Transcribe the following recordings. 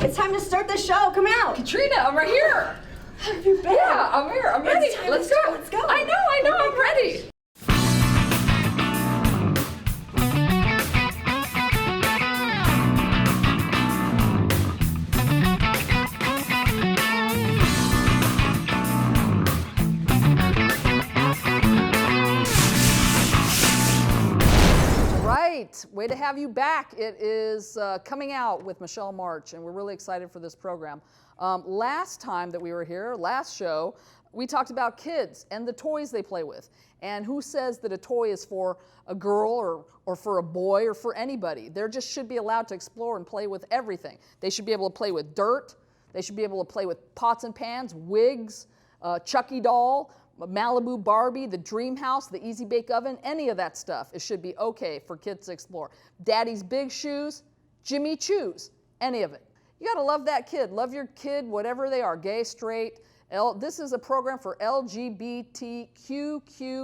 It's time to start the show. Come out. Katrina, I'm right here. How have you been? Yeah, I'm here. I'm ready. Let's go. Let's go. I know. I'm ready. Way to have you back. It is Coming Out with Michelle March, and we're really excited for this program. Last time that we were here, last show, we talked about kids and the toys they play with. And who says that a toy is for a girl or for a boy or for anybody? They just should be allowed to explore and play with everything. They should be able to play with dirt. They should be able to play with pots and pans, wigs, Chucky doll, Malibu Barbie, the Dream House, the Easy Bake Oven, any of that stuff. It should be okay for kids to explore. Daddy's Big Shoes, Jimmy Choo's, any of it. You gotta love that kid. Love your kid, whatever they are, gay, straight. This is a program for LGBTQ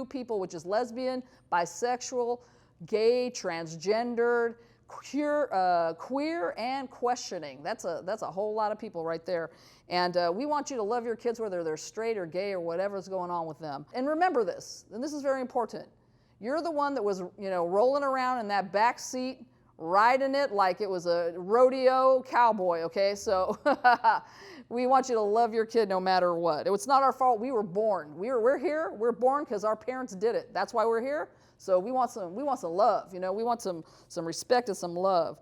people, which is lesbian, bisexual, gay, transgendered, queer and questioning. That's a whole lot of people right there. And we want you to love your kids whether they're straight or gay or whatever's going on with them. And remember this, and this is very important. You're the one that was, rolling around in that back seat, riding it like it was a rodeo cowboy, okay? So we want you to love your kid no matter what. It's not our fault. We were born. We're here. We're born because our parents did it. That's why we're here. So we want some love, we want some respect and some love.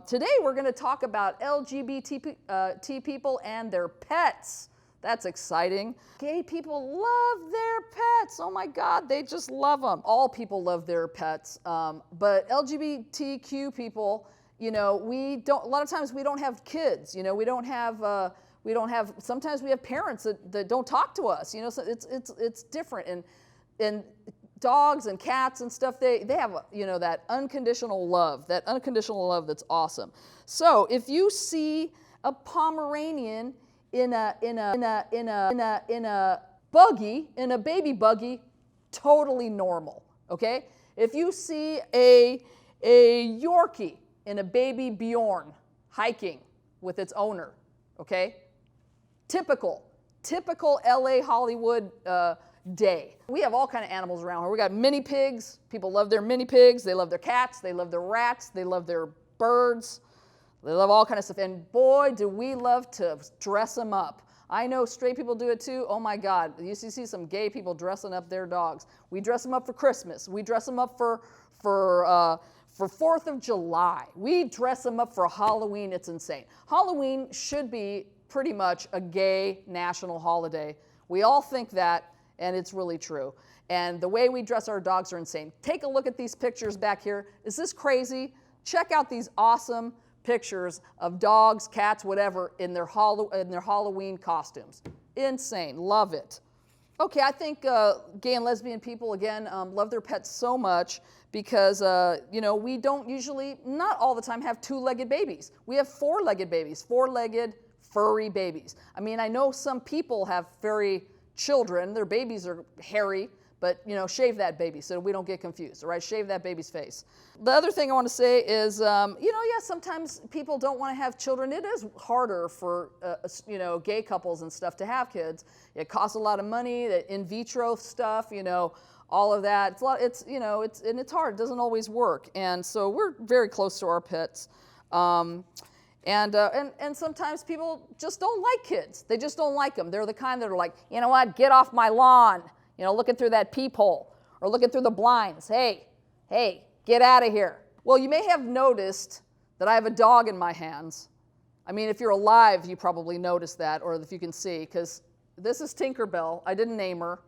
Today we're going to talk about LGBT people and their pets. That's exciting. Gay people love their pets. Oh my God, they just love them. All people love their pets, but LGBTQ people, we don't. A lot of times we don't have kids. We don't have. Sometimes we have parents that don't talk to us. So it's different and dogs and cats and stuff, they have that unconditional love that's awesome. So if you see a Pomeranian in a baby buggy, totally normal, okay? If you see a Yorkie in a baby Bjorn hiking with its owner, okay? Typical LA Hollywood day. We have all kind of animals around here. We got mini pigs. People love their mini pigs. They love their cats. They love their rats. They love their birds. They love all kind of stuff. And boy, do we love to dress them up. I know straight people do it too. Oh my God. You see some gay people dressing up their dogs. We dress them up for Christmas. We dress them up for 4th of July. We dress them up for Halloween. It's insane. Halloween should be pretty much a gay national holiday. We all think that. And it's really true. And the way we dress our dogs are insane. Take a look at these pictures back here. Is this crazy? Check out these awesome pictures of dogs, cats, whatever, in their Halloween costumes. Insane. Love it. Okay, I think gay and lesbian people, again, love their pets so much because, we don't usually, not all the time, have two-legged babies. We have four-legged babies, four-legged, furry babies. I mean, I know some people have furry children, their babies are hairy, but shave that baby so we don't get confused, all right? Shave that baby's face. The other thing I want to say is, sometimes people don't want to have children. It is harder for, gay couples and stuff to have kids. It costs a lot of money, the in vitro stuff, all of that. It's hard. It doesn't always work. And so we're very close to our pets. And sometimes people just don't like kids. They just don't like them. They're the kind that are like, you know what, get off my lawn, looking through that peephole or looking through the blinds. Hey, get out of here. Well, you may have noticed that I have a dog in my hands. I mean, if you're alive, you probably noticed that, or if you can see, because this is Tinkerbell. I didn't name her.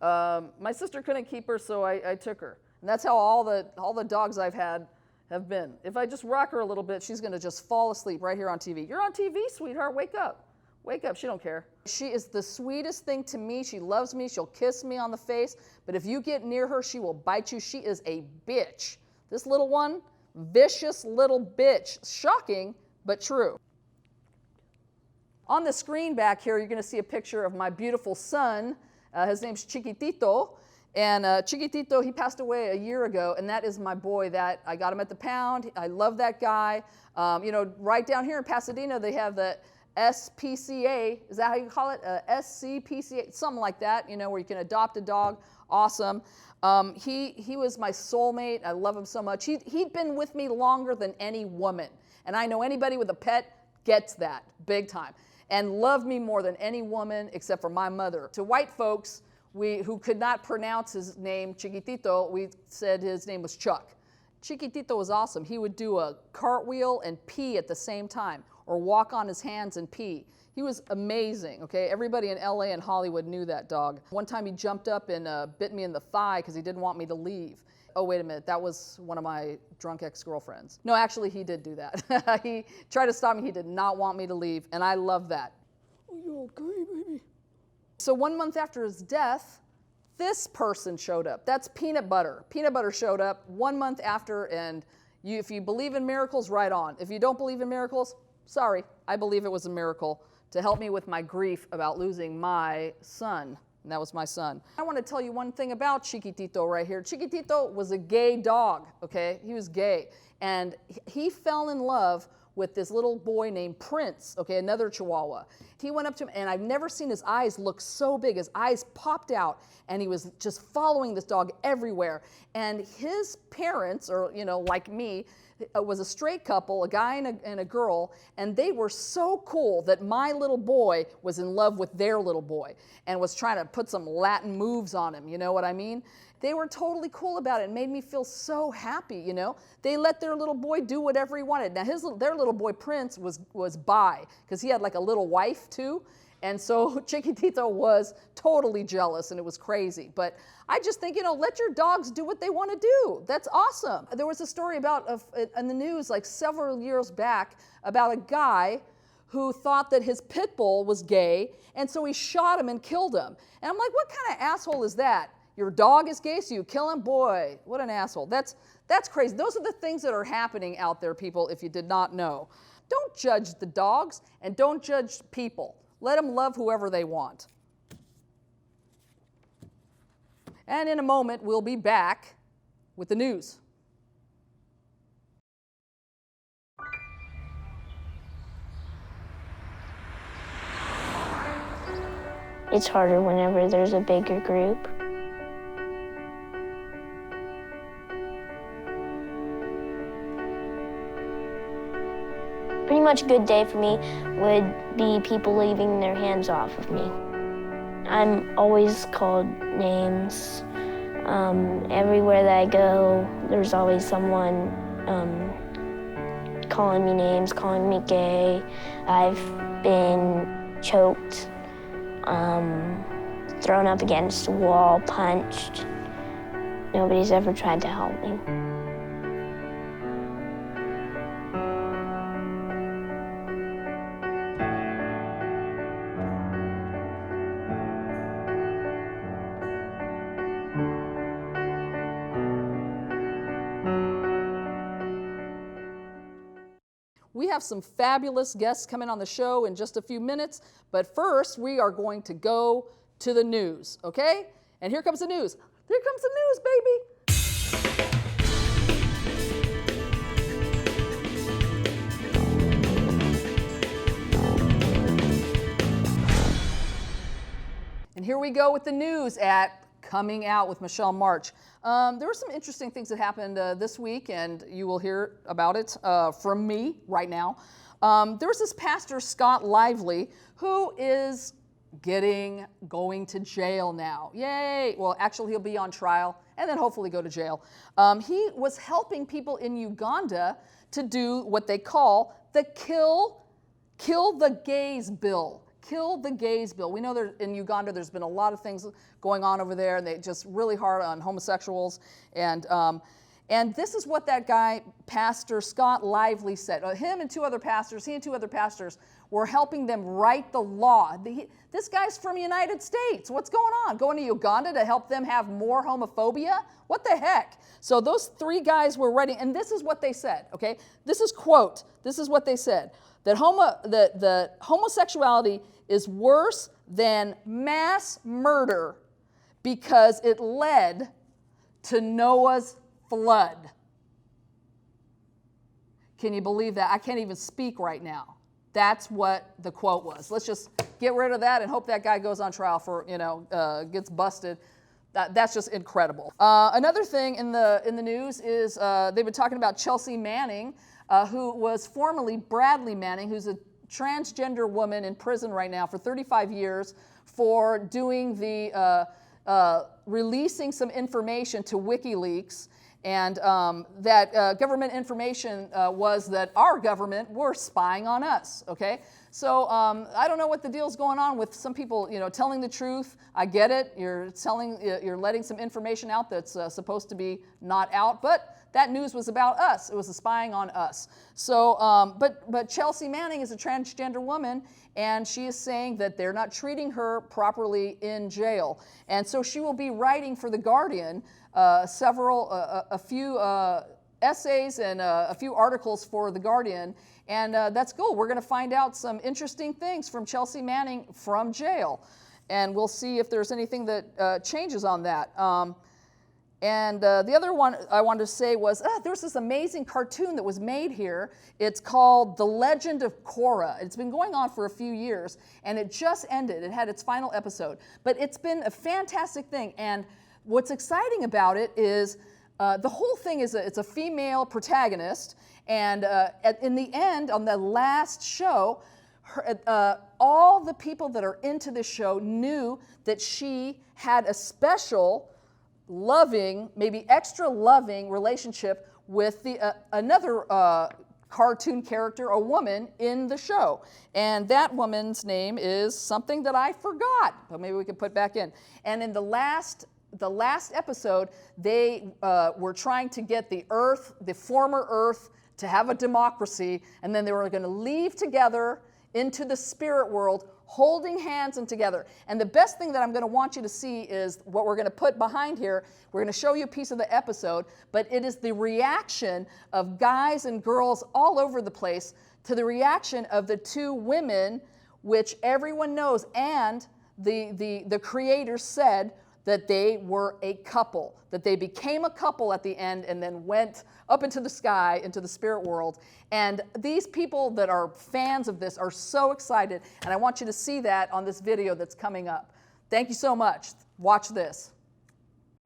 My sister couldn't keep her, so I took her. And that's how all the dogs I've had have been. If I just rock her a little bit, she's gonna just fall asleep right here on TV. You're on TV, sweetheart, wake up. Wake up, she don't care. She is the sweetest thing to me. She loves me, she'll kiss me on the face, but if you get near her, she will bite you. She is a bitch. This little one, vicious little bitch. Shocking, but true. On the screen back here, you're gonna see a picture of my beautiful son. His name's Chiquitito. And Chiquitito, he passed away a year ago, and that is my boy. That I got him at the pound. I love that guy. You know, right down here in Pasadena, they have the SPCA. Is that how you call it? SCPCA, something like that. You know, where you can adopt a dog. Awesome. He was my soulmate. I love him so much. He'd been with me longer than any woman, and I know anybody with a pet gets that big time, and loved me more than any woman except for my mother. To white folks who could not pronounce his name, Chiquitito, we said his name was Chuck. Chiquitito was awesome. He would do a cartwheel and pee at the same time, or walk on his hands and pee. He was amazing, okay? Everybody in LA and Hollywood knew that dog. One time he jumped up and bit me in the thigh because he didn't want me to leave. Oh, wait a minute, that was one of my drunk ex-girlfriends. No, actually, he did do that. He tried to stop me. He did not want me to leave, and I love that. Oh, you're okay, baby. So 1 month after his death, this person showed up. That's Peanut Butter. Peanut Butter showed up 1 month after, and if you believe in miracles, right on. If you don't believe in miracles, sorry, I believe it was a miracle to help me with my grief about losing my son. And that was my son. I want to tell you one thing about Chiquitito right here. Chiquitito was a gay dog, okay? He was gay. And he fell in love with this little boy named Prince, okay, another Chihuahua. He went up to him, and I've never seen his eyes look so big. His eyes popped out, and he was just following this dog everywhere. And his parents, or, you know, like me, was a straight couple, a guy and a girl, and they were so cool that my little boy was in love with their little boy and was trying to put some Latin moves on him, you know what I mean? They were totally cool about it. It made me feel so happy, you know? They let their little boy do whatever he wanted. Now, their little boy, Prince, was bi, because he had like a little wife, too. And so Chiquitito was totally jealous, and it was crazy. But I just think, you know, let your dogs do what they want to do. That's awesome. There was a story in the news like several years back about a guy who thought that his pit bull was gay, and so he shot him and killed him. And I'm like, what kind of asshole is that? Your dog is gay, so you kill him? Boy, what an asshole. That's crazy. Those are the things that are happening out there, people, if you did not know. Don't judge the dogs, and don't judge people. Let them love whoever they want. And in a moment, we'll be back with the news. It's harder whenever there's a bigger group. Pretty much a good day for me would be people leaving their hands off of me. I'm always called names. Everywhere that I go, there's always someone calling me names, calling me gay. I've been choked, thrown up against a wall, punched. Nobody's ever tried to help me. We have some fabulous guests coming on the show in just a few minutes, but first we are going to go to the news, okay? And here comes the news. Here comes the news, baby. And here we go with the news at Coming Out with Michelle March. There were some interesting things that happened this week, and you will hear about it from me right now. There was this pastor, Scott Lively, who is going to jail now. Yay! Well, actually, he'll be on trial and then hopefully go to jail. He was helping people in Uganda to do what they call the Kill the Gays bill. Kill the Gays bill. We know in Uganda there's been a lot of things going on over there, and they just really hard on homosexuals. And this is what that guy, Pastor Scott Lively, said. He and two other pastors were helping them write the law. This guy's from the United States. What's going on? Going to Uganda to help them have more homophobia? What the heck? So those three guys were writing, and this is what they said, okay? This is what they said, that homosexuality is worse than mass murder because it led to Noah's flood. Can you believe that? I can't even speak right now. That's what the quote was. Let's just get rid of that and hope that guy goes on trial for, gets busted. That's just incredible. Another thing in the news is they've been talking about Chelsea Manning, who was formerly Bradley Manning, who's a transgender woman in prison right now for 35 years for doing the releasing some information to WikiLeaks. And that government information was that our government were spying on us, okay? So I don't know what the deal's going on with some people, telling the truth. I get it. You're letting some information out that's supposed to be not out, but that news was about us. It was spying on us. So, but Chelsea Manning is a transgender woman, and she is saying that they're not treating her properly in jail. And so she will be writing for The Guardian a few essays and a few articles for The Guardian, and that's cool. We're going to find out some interesting things from Chelsea Manning from jail, and we'll see if there's anything that changes on that. And the other one I wanted to say was, there's this amazing cartoon that was made here. It's called The Legend of Korra. It's been going on for a few years, and it just ended. It had its final episode. But it's been a fantastic thing, and what's exciting about it is the whole thing is it's a female protagonist, and in the end, on the last show, all the people that are into this show knew that she had a special, loving, maybe extra loving relationship with another cartoon character, a woman in the show. And that woman's name is something that I forgot, but maybe we could put back in. And in the last episode, they were trying to get the former Earth, to have a democracy, and then they were going to leave together into the spirit world, holding hands and together. And the best thing that I'm going to want you to see is what we're going to put behind here. We're going to show you a piece of the episode, but it is the reaction of guys and girls all over the place to the reaction of the two women, which everyone knows, and the creator said that they were a couple, that they became a couple at the end and then went up into the sky, into the spirit world. And these people that are fans of this are so excited, and I want you to see that on this video that's coming up. Thank you so much. Watch this.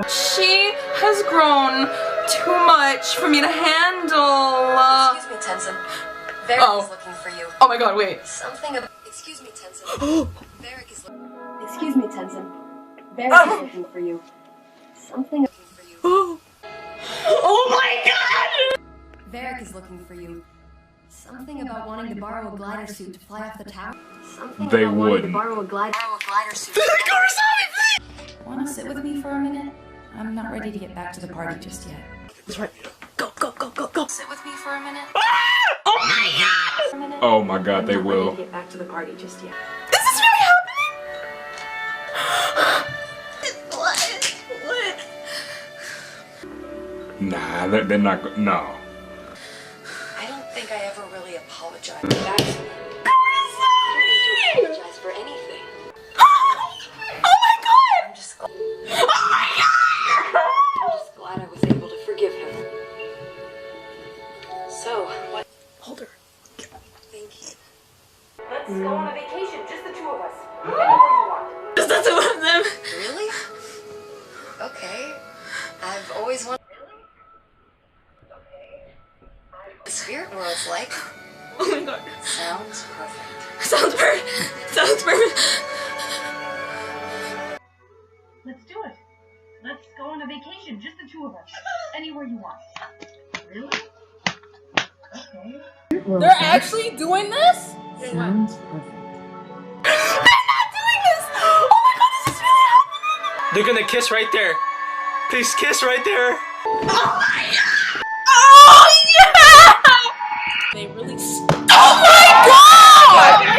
She has grown too much for me to handle. Excuse me, Tenzin. Varric is looking for you. Oh my god, wait. Something about... Excuse me, Tenzin. Varric is looking... Excuse me, Tenzin. Varric is looking for you. Something looking for you. Oh my god! Varric is looking for you. Something about wanting to borrow a glider suit to fly off the tower. Something They about wanting wouldn't. to borrow a glider suit. Want to sit with me for a minute? I'm not ready to get back to the party just yet. That's right. Go, go, go, go, go. Sit with me for a minute? Oh my god! Oh my god, they I'm not will. ready to get back to the party just yet. Is this really happening? What? Nah, they're not go- no. I don't think I ever really apologized. Who is that? Apologize for anything. Oh my god! I'm just glad. Oh my god! I'm just glad I was able to forgive him. So, what? Hold her. Thank you. Let's go on a vacation, just the two of us. Anywhere you want. Just the two of them. Really? Okay. I've always wanted. Really? Okay. The spirit world's like. Oh my god. Sounds perfect. Sounds perfect. Sounds perfect. Let's do it. Let's go on a vacation, just the two of us. Anywhere you want. Really? Okay. They're actually doing this? Sounds perfect. They're not doing this! Oh my god, this is really happening! They're gonna kiss right there. Please kiss right there. Oh my god! Oh yeah! They really... Oh my god!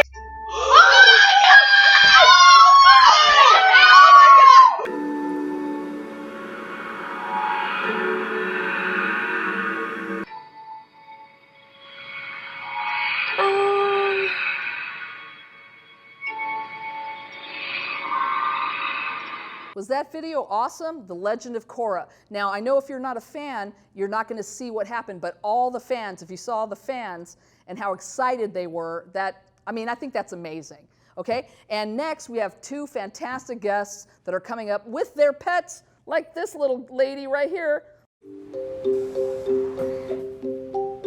Was that video awesome? The Legend of Korra. Now, I know if you're not a fan, you're not going to see what happened, but all the fans, if you saw the fans and how excited they were, I think that's amazing. Okay? And next, we have two fantastic guests that are coming up with their pets, like this little lady right here.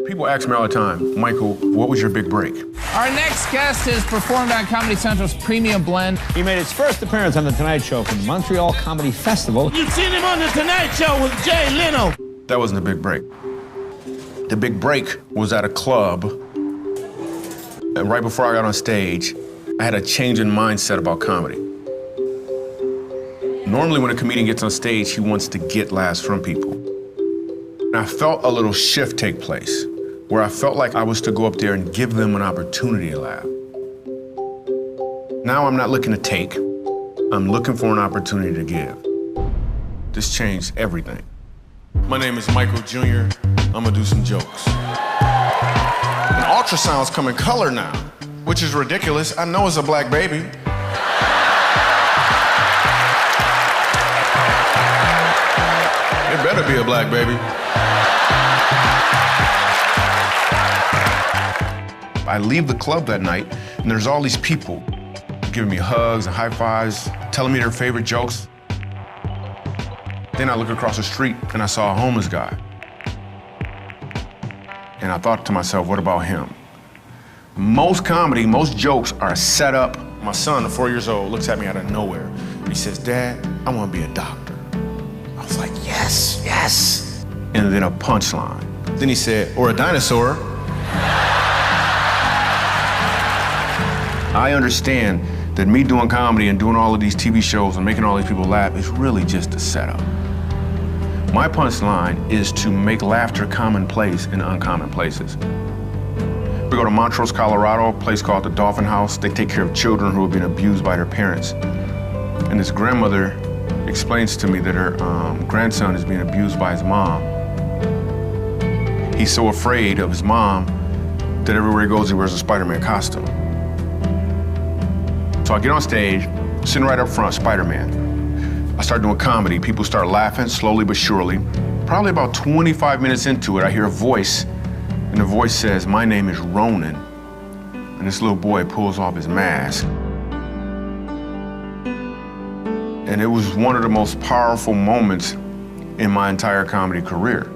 People ask me all the time, Michael, what was your big break? Our next guest has performed on Comedy Central's Premium Blend. He made his first appearance on The Tonight Show from the Montreal Comedy Festival. You've seen him on The Tonight Show with Jay Leno. That wasn't the big break. The big break was at a club. And right before I got on stage, I had a change in mindset about comedy. Normally when a comedian gets on stage, he wants to get laughs from people. And I felt a little shift take place, where I felt like I was to go up there and give them an opportunity to laugh. Now I'm not looking to take, I'm looking for an opportunity to give. This changed everything. My name is Michael Jr., I'm gonna do some jokes. And ultrasounds come in color now, which is ridiculous. I know it's a black baby. It better be a black baby. I leave the club that night, and there's all these people giving me hugs and high fives, telling me their favorite jokes. Then I look across the street, and I saw a homeless guy. And I thought to myself, what about him? Most comedy, most jokes are set up. My son, 4 years old, looks at me out of nowhere. He says, Dad, I want to be a doctor. I was like, yes, yes. And then a punchline. Then he said, or a dinosaur. I understand that me doing comedy and doing all of these TV shows and making all these people laugh is really just a setup. My punchline is to make laughter commonplace in uncommon places. We go to Montrose, Colorado, a place called the Dolphin House. They take care of children who have been abused by their parents. And this grandmother explains to me that her grandson is being abused by his mom. He's so afraid of his mom that everywhere he goes, he wears a Spider-Man costume. So I get on stage, sitting right up front, Spider-Man. I start doing comedy. People start laughing, slowly but surely. Probably about 25 minutes into it, I hear a voice, and the voice says, my name is Ronan. And this little boy pulls off his mask. And it was one of the most powerful moments in my entire comedy career.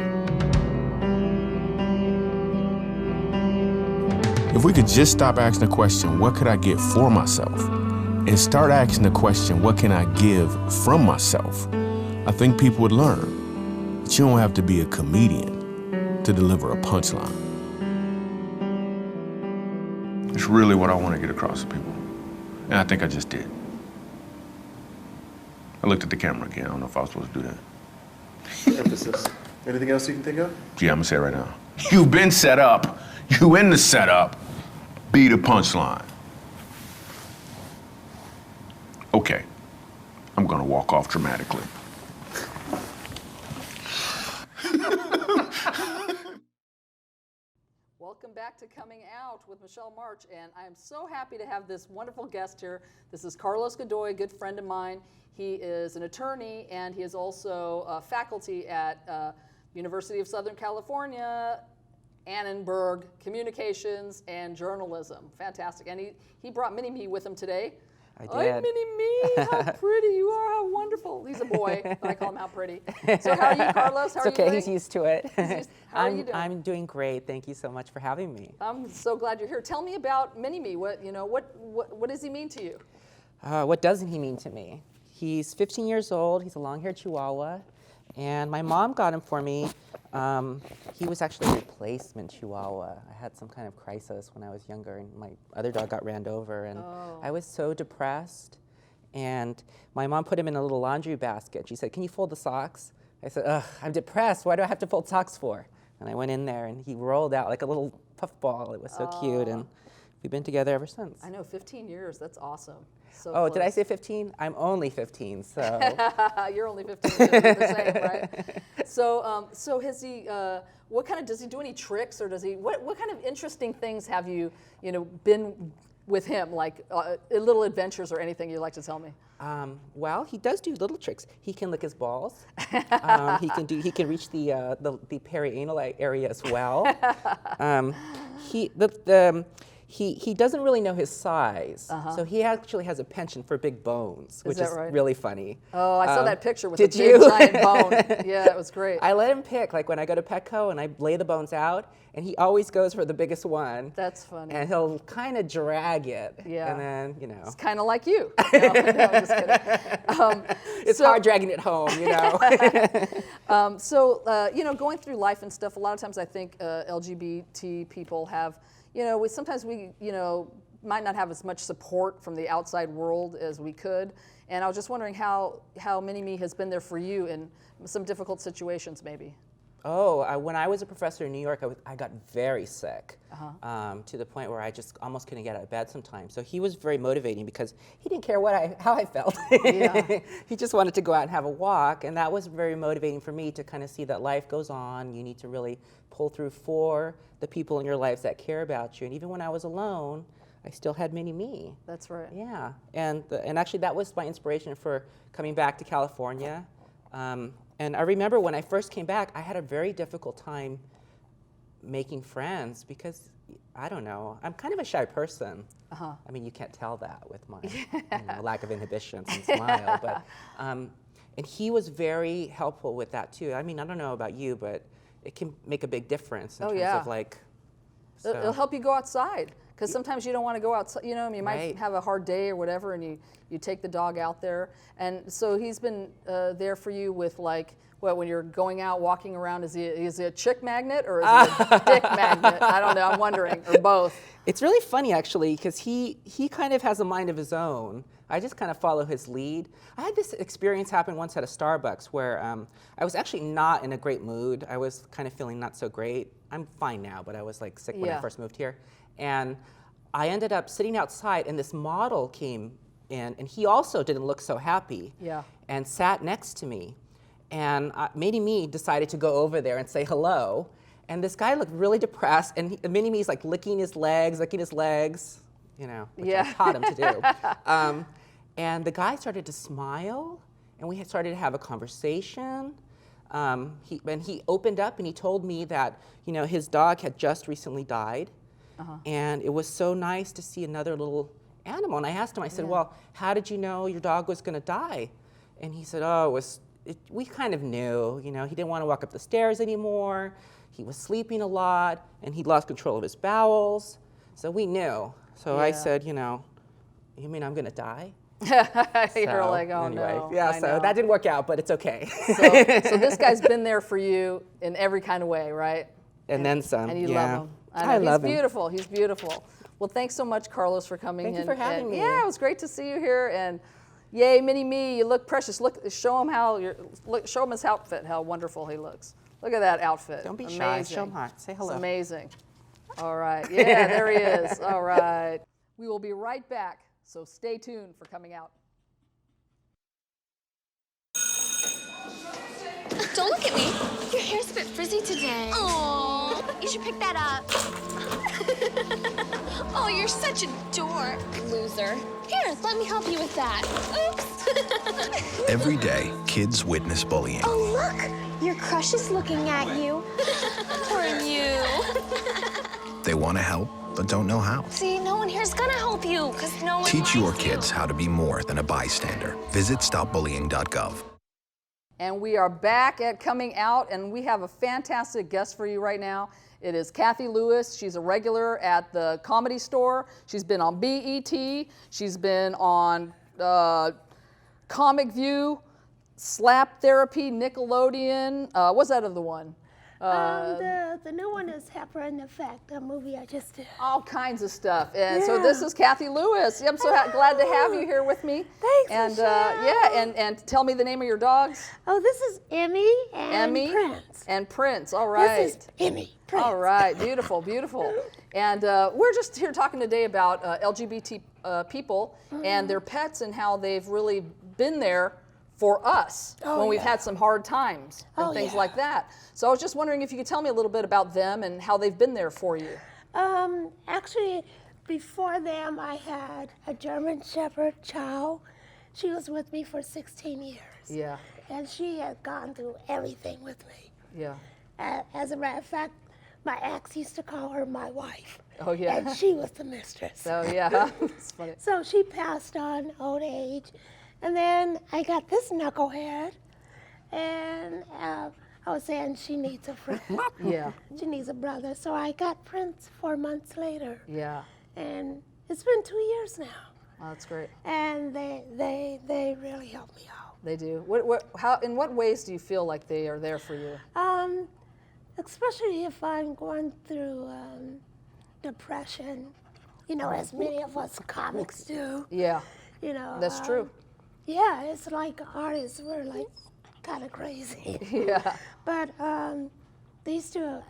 If we could just stop asking the question, what could I get for myself? And start asking the question, what can I give from myself? I think people would learn that you don't have to be a comedian to deliver a punchline. It's really what I want to get across to people. And I think I just did. I looked at the camera again. I don't know if I was supposed to do that. Emphasis. Anything else you can think of? Yeah, I'm gonna say it right now. You've been set up. You in the setup. Be the punchline. Okay, I'm gonna walk off dramatically. Welcome back to Coming Out with Michelle March, and I am so happy to have this wonderful guest here. This is Carlos Godoy, a good friend of mine. He is an attorney, and he is also faculty at University of Southern California, Annenberg, Communications and Journalism. Fantastic. And he brought Mini-Me with him today. I did. Hi, Mini-Me. How pretty you are. How wonderful. He's a boy, but I call him how pretty. So how are you, Carlos? How are you doing? He's used to it. How are you doing? I'm doing great. Thank you so much for having me. I'm so glad you're here. Tell me about Mini-Me. What does he mean to you? What doesn't he mean to me? He's 15 years old. He's a long-haired Chihuahua. And my mom got him for me. He was actually a replacement Chihuahua. I had some kind of crisis when I was younger, and my other dog got ran over, and I was so depressed. And my mom put him in a little laundry basket. She said, "Can you fold the socks?" I said, "Ugh, I'm depressed. Why do I have to fold socks for?" And I went in there, and he rolled out like a little puffball. It was so cute, and we've been together ever since. I know, 15 years. That's awesome. So oh, close. Did I say 15? I'm only 15, so. You're only 15, so you're the same, right? So has he, does he do any tricks, or does he, what kind of interesting things have you, been with him, like little adventures or anything you'd like to tell me? Well, he does do little tricks. He can lick his balls. He can reach the perianal area as well. He doesn't really know his size, so he actually has a penchant for big bones, which is really funny. Oh, I saw that picture with did the big giant bone. Yeah, it was great. I let him pick, like when I go to Petco and I lay the bones out, and he always goes for the biggest one. That's funny. And he'll kind of drag it. Yeah. And then, you know. It's kind of like you. No, I'm just kidding. It's hard dragging it home, you know. You know, going through life and stuff, a lot of times I think LGBT people have, you know, sometimes we, you know, might not have as much support from the outside world as we could. And I was just wondering how Mini-Me has been there for you in some difficult situations, maybe. Oh, when I was a professor in New York, I got very sick to the point where I just almost couldn't get out of bed sometimes. So he was very motivating because he didn't care how I felt. Yeah. He just wanted to go out and have a walk, and that was very motivating for me to kind of see that life goes on. You need to really pull through for the people in your lives that care about you. And even when I was alone, I still had Mini-Me. That's right. Yeah, and actually that was my inspiration for coming back to California. And I remember when I first came back, I had a very difficult time making friends because, I don't know, I'm kind of a shy person. I mean, you can't tell that with my lack of inhibitions and smile. But, and he was very helpful with that too. I mean, I don't know about you, but it can make a big difference in terms of like. So. It'll help you go outside. Because sometimes you don't want to go outside, you know, you might have a hard day or whatever, and you take the dog out there. And so he's been there for you with, like, when you're going out, walking around, is he a chick magnet or is he a dick magnet? I don't know, I'm wondering, or both. It's really funny, actually, because he kind of has a mind of his own. I just kind of follow his lead. I had this experience happen once at a Starbucks where I was actually not in a great mood. I was kind of feeling not so great. I'm fine now, but I was like sick when I first moved here. And I ended up sitting outside, and this model came in, and he also didn't look so happy, and sat next to me. And Mini-Me decided to go over there and say hello. And this guy looked really depressed, and Mini-Me's like licking his legs, you know, which I taught him to do. And the guy started to smile, and we started to have a conversation. He opened up, and he told me that, you know, his dog had just recently died. And it was so nice to see another little animal. And I asked him, I said, well, how did you know your dog was going to die? And he said, oh, we kind of knew. You know, he didn't want to walk up the stairs anymore. He was sleeping a lot, and he'd lost control of his bowels. So we knew. So I said, you know, you mean I'm going to die? You're like, oh, anyway, no. Yeah, so that didn't work out, but it's okay. So this guy's been there for you in every kind of way, right? And then some. And you love him. I love him. He's beautiful. He's beautiful. Well, thanks so much, Carlos, for coming. Thank you for having me. Yeah, it was great to see you here. And yay, Mini-Me, you look precious. Look, show him his outfit, how wonderful he looks. Look at that outfit. Don't be shy. Show him heart. Say hello. It's amazing. All right. Yeah, there he is. All right. We will be right back, so stay tuned for Coming Out. Don't look at me. Your hair's a bit frizzy today. Oh, you should pick that up. Oh, you're such a dork. Loser. Here, let me help you with that. Oops. Every day, kids witness bullying. Oh, look. Your crush is looking at you. Poor you. They want to help, but don't know how. See, no one here's gonna help you, because no one Teach your likes kids how to be more than a bystander. Visit stopbullying.gov. And we are back at Coming Out, and we have a fantastic guest for you right now. It is Kathy Lewis. She's a regular at the Comedy Store. She's been on BET. She's been on Comic View, Slap Therapy, Nickelodeon. What's that other one? The new one is Happer in Effect, a movie I just did. All kinds of stuff. And so this is Kathy Lewis. I'm so glad to have you here with me. Thanks, and Michelle. and tell me the name of your dogs. Oh, this is Emmy and Prince. And Prince, all right. This is Emmy, Prince. All right, beautiful, beautiful. And we're just here talking today about LGBT people and their pets and how they've really been there for us when we've had some hard times and things like that. So I was just wondering if you could tell me a little bit about them and how they've been there for you. Actually, before them, I had a German Shepherd, Chow. She was with me for 16 years. Yeah. And she had gone through everything with me. Yeah. As a matter of fact, my ex used to call her my wife. Oh, yeah. And she was the mistress. Oh, yeah. It's funny. So she passed on old age. And then I got this knucklehead. And I was saying she needs a friend. Yeah. She needs a brother. So I got Prince 4 months later. Yeah. And it's been 2 years now. Oh, that's great. And they really help me out. They do. In what ways do you feel like they are there for you? Especially if I'm going through depression, you know, as many of us comics do. Yeah. You know. That's true. Yeah, it's like artists, we're like kind of crazy. Yeah. But these two,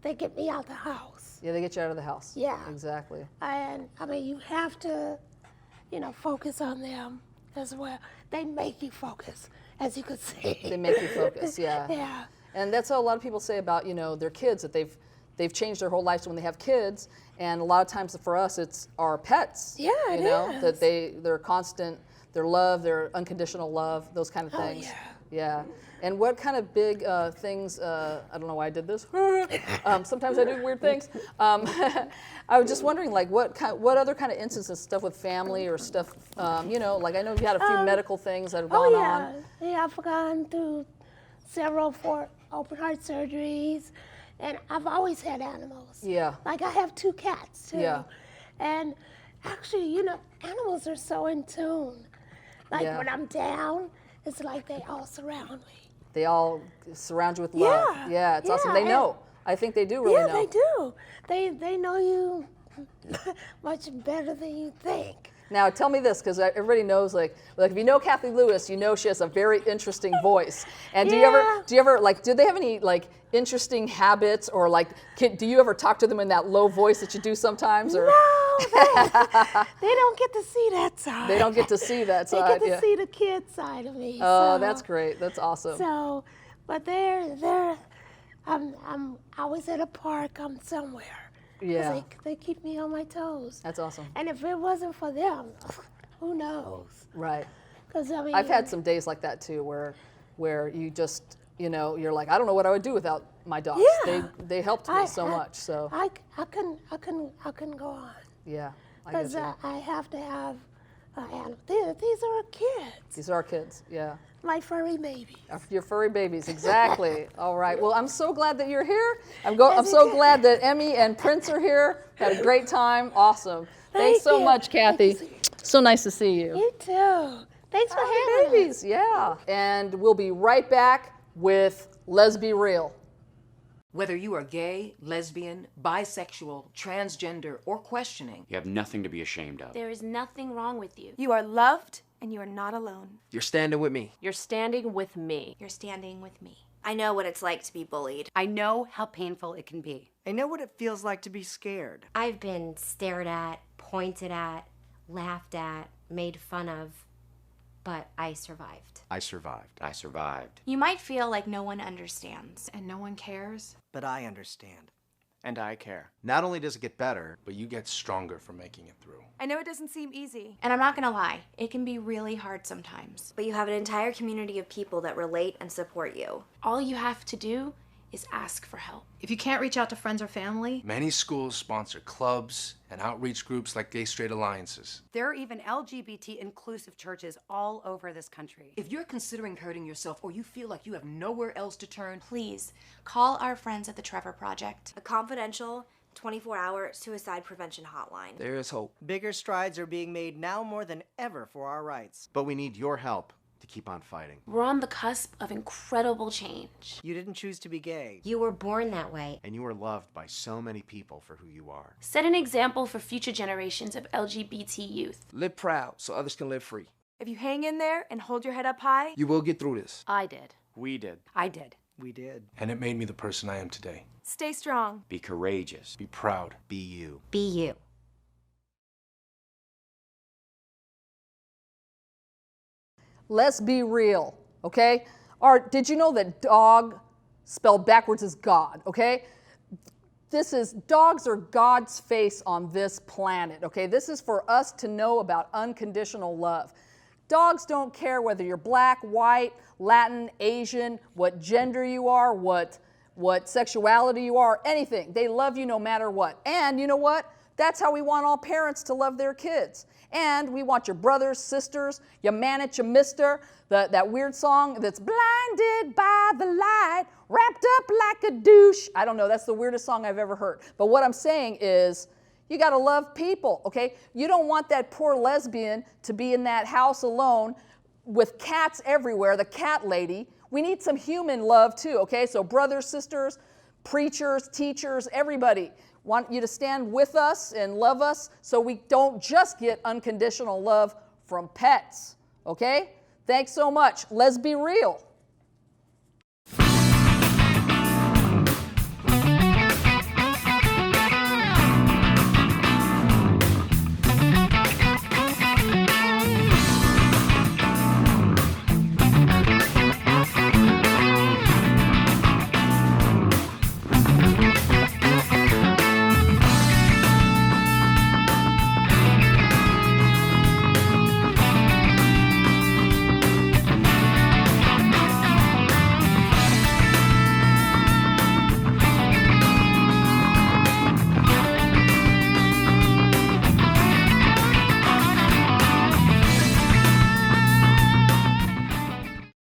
they get me out the house. Yeah, they get you out of the house. Yeah. Exactly. And I mean, you have to, you know, focus on them as well. They make you focus, as you could see. They make you focus, yeah. Yeah. And that's how a lot of people say about, you know, their kids, that they've changed their whole lives when they have kids. And a lot of times for us, it's our pets. Yeah, you know, that they're constant, their love, their unconditional love, those kind of things. Oh, yeah. And what kind of big things, I don't know why I did this. Sometimes I do weird things. I was just wondering, like, what other kind of instances, stuff with family or stuff, you know, like I know you had a few medical things that have gone on. Yeah, I've gone through several for open heart surgeries, and I've always had animals. Yeah. Like I have 2 cats too. Yeah. And actually, you know, animals are so in tune. Like when I'm down, it's like they all surround me. They all surround you with love. Yeah, it's awesome. They know. I think they do really know. Yeah, they do. They know you much better than you think. Now, tell me this, because everybody knows, like if you know Kathy Lewis, you know she has a very interesting voice. And do you ever, like, do they have any, like, interesting habits, or, like, do you ever talk to them in that low voice that you do sometimes? Or? No, they don't get to see that side. They don't get to see that side. They get to see the kid side of me. Oh, so, that's great. That's awesome. So, but I'm always at a park. I'm somewhere. Yeah. They keep me on my toes. That's awesome. And if it wasn't for them, who knows? Right. Because I mean, I've had some days like that too, where you just, you know, you're like, I don't know what I would do without my dogs. Yeah. They helped me so much. So I couldn't go on. Yeah. Because I have to have animals. These are kids. These are our kids. Yeah. My furry babies. Your furry babies, exactly. All right. Well, I'm so glad that you're here. I'm so glad that Emmy and Prince are here. Had a great time. Awesome. Thanks so much, Kathy. So nice to see you. You too. Thanks for having babies. Yeah. And we'll be right back with Let's Be Real. Whether you are gay, lesbian, bisexual, transgender, or questioning, you have nothing to be ashamed of. There is nothing wrong with you. You are loved, and you are not alone. You're standing with me. You're standing with me. You're standing with me. I know what it's like to be bullied. I know how painful it can be. I know what it feels like to be scared. I've been stared at, pointed at, laughed at, made fun of, but I survived. I survived. I survived. You might feel like no one understands and no one cares. But I understand. And I care. Not only does it get better, but you get stronger for making it through. I know it doesn't seem easy. And I'm not gonna lie, it can be really hard sometimes. But you have an entire community of people that relate and support you. All you have to do is ask for help. If you can't reach out to friends or family, many schools sponsor clubs and outreach groups like Gay Straight Alliances. There are even LGBT inclusive churches all over this country. If you're considering hurting yourself or you feel like you have nowhere else to turn, please call our friends at the Trevor Project. A confidential 24-hour suicide prevention hotline. There is hope. Bigger strides are being made now more than ever for our rights. But we need your help to keep on fighting. We're on the cusp of incredible change. You didn't choose to be gay. You were born that way. And you were loved by so many people for who you are. Set an example for future generations of LGBT youth. Live proud so others can live free. If you hang in there and hold your head up high, you will get through this. I did. We did. I did. We did. And it made me the person I am today. Stay strong. Be courageous. Be proud. Be you. Be you. Let's be real, okay? Art, did you know that dog spelled backwards is God, okay? Dogs are God's face on this planet, okay? This is for us to know about unconditional love. Dogs don't care whether you're black, white, Latin, Asian, what gender you are, what sexuality you are, anything. They love you no matter what. And you know what? That's how we want all parents to love their kids. And we want your brothers, sisters, you man it, you mister, that weird song that's blinded by the light, wrapped up like a douche. I don't know, that's the weirdest song I've ever heard. But what I'm saying is, you gotta love people, okay? You don't want that poor lesbian to be in that house alone with cats everywhere, the cat lady. We need some human love too, okay? So brothers, sisters, preachers, teachers, everybody. Want you to stand with us and love us so we don't just get unconditional love from pets, okay? Thanks so much. Let's be real.